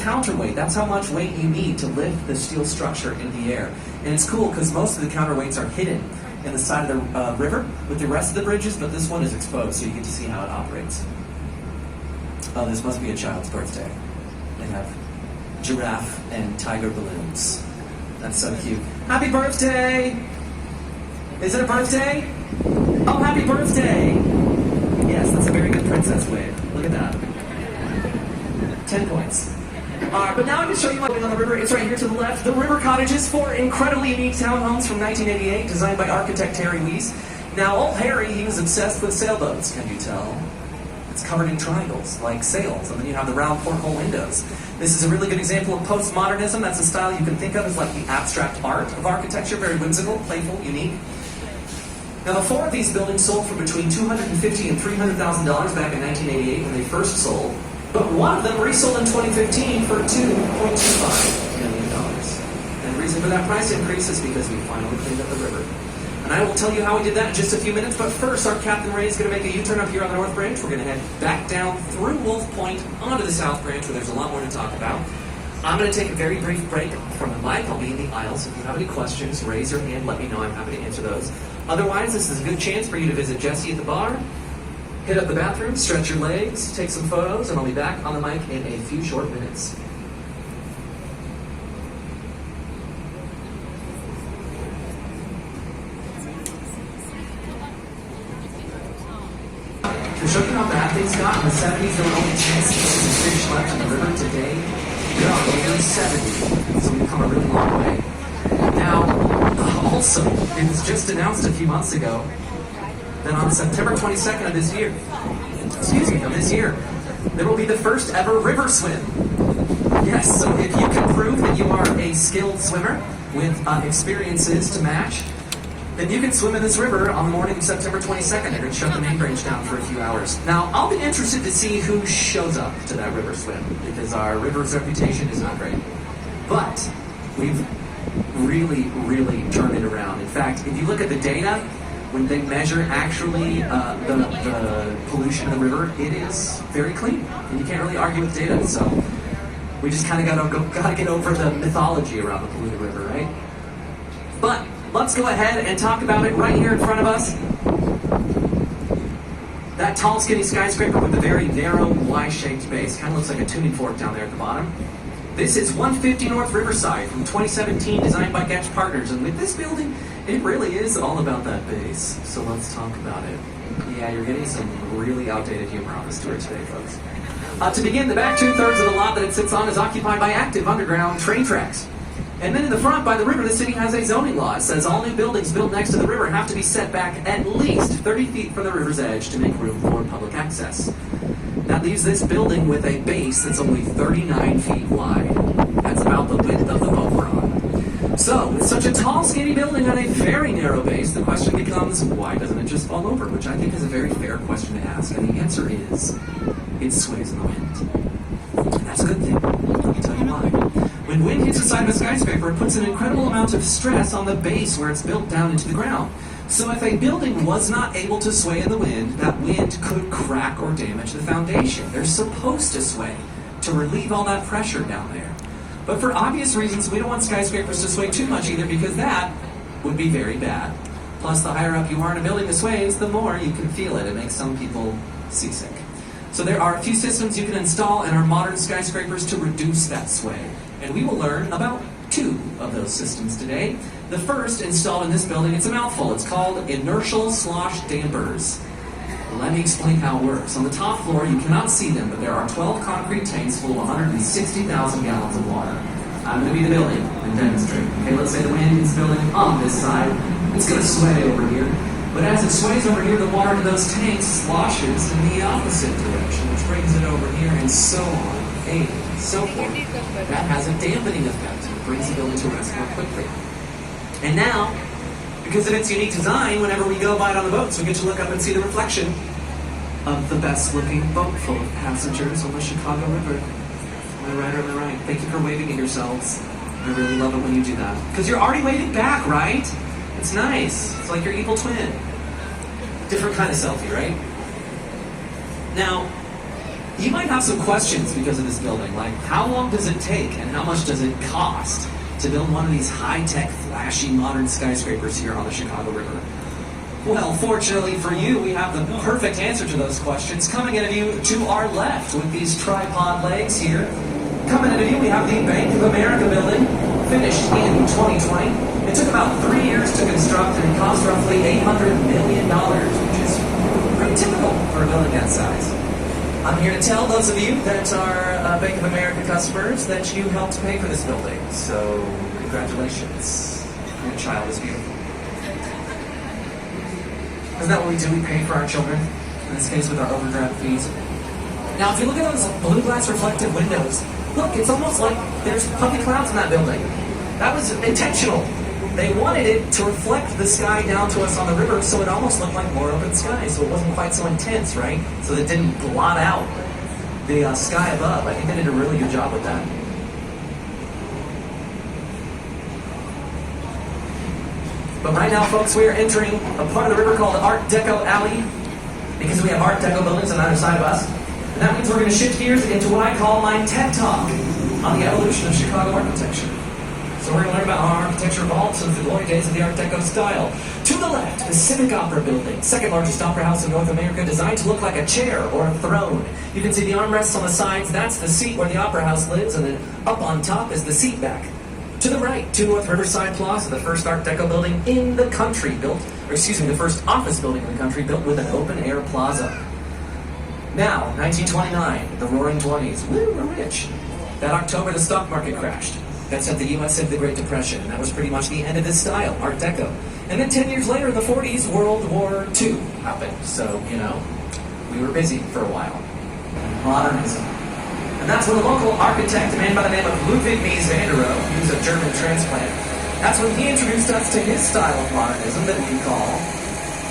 counterweight. That's how much weight you need to lift the steel structure in the air. And it's cool because most of the counterweights are hidden in the side of the river with the rest of the bridges, but this one is exposed, so you get to see how it operates. Oh, this must be a child's birthday. They have giraffe and tiger balloons. That's so cute. Happy birthday! Is it a birthday? Oh, happy birthday! Yes, that's a very good princess wave. Look at that. 10 points. But now I'm going to show you my building on the river. It's right here to the left. The River Cottages, 4 incredibly unique townhomes from 1988, designed by architect Harry Weiss. Now, old Harry, he was obsessed with sailboats, can you tell? It's covered in triangles, like sails, and then you have the round porthole windows. This is a really good example of postmodernism. That's a style you can think of as like the abstract art of architecture, very whimsical, playful, unique. Now, the 4 of these buildings sold for between $250,000 and $300,000 back in 1988 when they first sold. But one of them resold in 2015 for $2.25 million. And the reason for that price increase is because we finally cleaned up the river. And I will tell you how we did that in just a few minutes, but first our Captain Ray is going to make a U-turn up here on the North Branch. We're going to head back down through Wolf Point onto the South Branch where there's a lot more to talk about. I'm going to take a very brief break from the mic. I'll be in the aisles. If you have any questions, raise your hand, let me know. I'm happy to answer those. Otherwise, this is a good chance for you to visit Jesse at the bar, hit up the bathroom, stretch your legs, take some photos, and I'll be back on the mic in a few short minutes. To show you how bad things got, in the 70s there were only 10 species of fish left in the river. Today, there are over 70, so we've come a really long way. Now, also, it was just announced a few months ago that on September 22nd of this year, there will be the first ever river swim. Yes, so if you can prove that you are a skilled swimmer with experiences to match, then you can swim in this river on the morning of September 22nd. They're going to shut the main branch down for a few hours. Now, I'll be interested to see who shows up to that river swim, because our river's reputation is not great. But we've really, really turned it around. In fact, if you look at the data, when they measure actually the pollution in the river, it is very clean. And you can't really argue with data, so we just kind of got to get over the mythology around the polluted river, right? But let's go ahead and talk about it right here in front of us. That tall, skinny skyscraper with the very narrow, Y-shaped base. Kind of looks like a tuning fork down there at the bottom. This is 150 North Riverside from 2017, designed by Getch Partners. And with this building, it really is all about that base. So let's talk about it. Yeah, you're getting some really outdated humor on this tour today, folks. To begin, the back 2/3 of the lot that it sits on is occupied by active underground train tracks. And then in the front, by the river, the city has a zoning law. It says all new buildings built next to the river have to be set back at least 30 feet from the river's edge to make room for public access. That leaves this building with a base that's only 39 feet wide. That's about the width of the boat we're on. So, with such a tall, skinny building on a very narrow base, the question becomes, why doesn't it just fall over? Which I think is a very fair question to ask. And the answer is, it sways in the wind. And that's a good thing. Let me tell you why. When wind hits the side of a skyscraper, it puts an incredible amount of stress on the base where it's built down into the ground. So if a building was not able to sway in the wind, that wind could crack or damage the foundation. They're supposed to sway to relieve all that pressure down there. But for obvious reasons, we don't want skyscrapers to sway too much either, because that would be very bad. Plus, the higher up you are in a building that sways, the more you can feel it. It makes some people seasick. So there are a few systems you can install in our modern skyscrapers to reduce that sway. And we will learn about 2 of those systems today. The first, installed in this building, it's a mouthful. It's called inertial slosh dampers. Let me explain how it works. On the top floor, you cannot see them, but there are 12 concrete tanks full of 160,000 gallons of water. I'm going to be the building and demonstrate. Okay, let's say the wind is building on this side. It's going to sway over here. But as it sways over here, the water in those tanks sloshes in the opposite direction, which brings it over here, and so on, and so forth. That has a dampening effect. It brings the building to rest more quickly. And now, because of its unique design, whenever we go by it on the boats, we get to look up and see the reflection of the best-looking boat full of passengers on the Chicago River. Am I right or am I right? Thank you for waving at yourselves. I really love it when you do that. Because you're already waving back, right? It's nice. It's like your evil twin. Different kind of selfie, right? Now, You might have some questions because of this building, like how long does it take and how much does it cost to build one of these high-tech, flashy, modern skyscrapers here on the Chicago River? Well, fortunately for you, we have the perfect answer to those questions coming into view to our left with these tripod legs here. Coming into view, we have the Bank of America building, finished in 2020. It took about 3 years to construct and cost roughly $800 million, which is pretty typical for a building that size. I'm here to tell those of you that are Bank of America customers that you helped pay for this building. So, congratulations. Your child is beautiful. Isn't that what we do? We pay for our children, in this case with our overdraft fees. Now, if you look at those blue glass reflective windows, look, it's almost like there's puffy clouds in that building. That was intentional. They wanted it to reflect the sky down to us on the river so it almost looked like more open sky, so it wasn't quite so intense, right? So it didn't blot out the sky above. I think they did a really good job with that. But right now, folks, we are entering a part of the river called Art Deco Alley because we have Art Deco buildings on either side of us. And that means we're going to shift gears into what I call my TED Talk on the evolution of Chicago architecture. So we're going to learn about how architecture evolved since the glory days of the Art Deco style. To the left, the Civic Opera Building, second largest opera house in North America, designed to look like a chair or a throne. You can see the armrests on the sides. That's the seat where the opera house lives, and then up on top is the seat back. To the right, 2 North Riverside Plaza, the first Art Deco building in the country the first office building in the country built with an open-air plaza. Now, 1929, the Roaring 20s. Woo, we're rich. That October, the stock market crashed. That sent the U.S. into the Great Depression, and that was pretty much the end of this style, Art Deco. And then 10 years later, in the 40s, World War II happened. So, we were busy for a while. Modernism. And that's when the local architect, a man by the name of Ludwig Mies van der Rohe, who's a German transplant, that's when he introduced us to his style of modernism that we call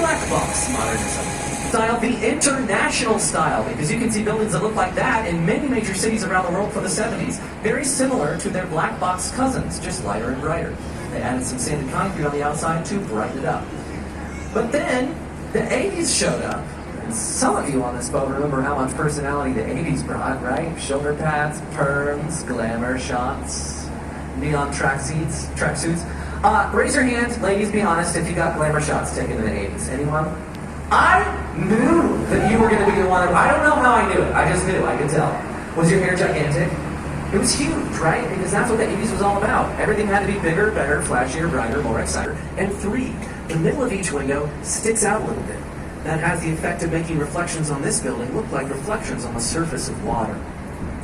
black box modernism. Style, the international style, because you can see buildings that look like that in many major cities around the world from the 70s. Very similar to their black box cousins, just lighter and brighter. They added some sanded concrete on the outside to brighten it up. But then, the 80s showed up. Some of you on this boat remember how much personality the 80s brought, right? Shoulder pads, perms, glamour shots, neon tracksuits. Raise your hand, ladies, be honest, if you got glamour shots taken in the 80s. Anyone? I knew that you were going to be the one. I don't know how I knew it. I just knew. I could tell. Was your hair gigantic? It was huge, right? Because that's what the 80s was all about. Everything had to be bigger, better, flashier, brighter, more exciting. And 3, the middle of each window sticks out a little bit. That has the effect of making reflections on this building look like reflections on the surface of water.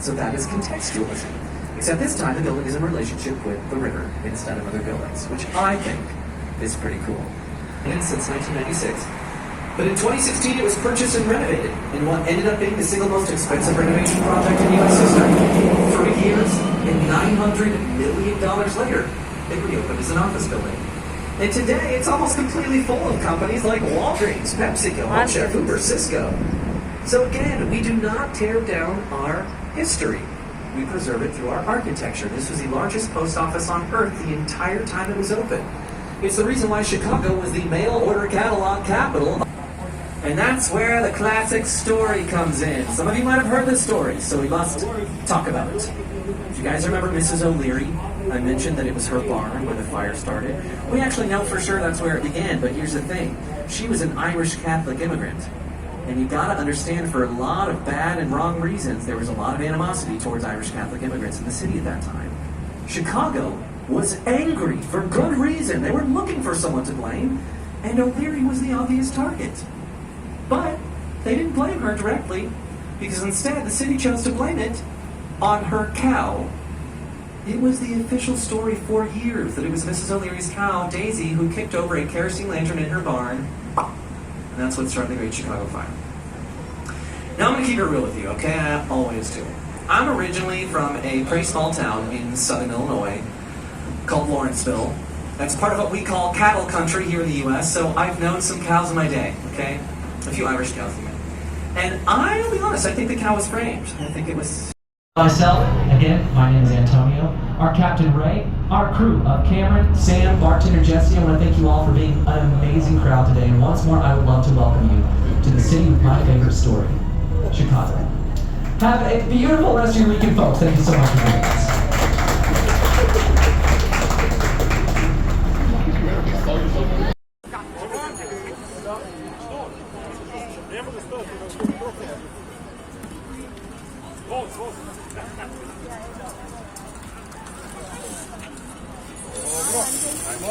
So that is contextualism. Except this time the building is in relationship with the river instead of other buildings, which I think is pretty cool. And since 1996. But in 2016 it was purchased and renovated in what ended up being the single most expensive renovation project in U.S. history. 3 years and $900 million later, it reopened as an office building. And today, it's almost completely full of companies like Walgreens, PepsiCo, Chef Uber, Cisco. So again, we do not tear down our history. We preserve it through our architecture. This was the largest post office on Earth the entire time it was open. It's the reason why Chicago was the mail order catalog capital. And that's where the classic story comes in. Some of you might have heard this story, so we must talk about it. If you guys remember Mrs. O'Leary, I mentioned that it was her barn where the fire started. We actually know for sure that's where it began, but here's the thing. She was an Irish Catholic immigrant. And you gotta understand, for a lot of bad and wrong reasons, there was a lot of animosity towards Irish Catholic immigrants in the city at that time. Chicago was angry for good reason. They were looking for someone to blame, and O'Leary was the obvious target. But they didn't blame her directly, because instead the city chose to blame it on her cow. It was the official story for years that it was Mrs. O'Leary's cow, Daisy, who kicked over a kerosene lantern in her barn. And that's what started the Great Chicago Fire. Now I'm going to keep it real with you, okay? I always do. I'm originally from a pretty small town in southern Illinois called Lawrenceville. That's part of what we call cattle country here in the U.S., so I've known some cows in my day, okay? A few Irish cows in my day. And I'll be honest, I think the cow was framed. I think it was... Myself, again, my name is Antonio, our Captain Ray, our crew of Cameron, Sam, bartender Jesse. I want to thank you all for being an amazing crowd today. And once more, I would love to welcome you to the city with my favorite story, Chicago. Have a beautiful rest of your weekend, folks. Thank you so much for joining us. Dobro, ajmo,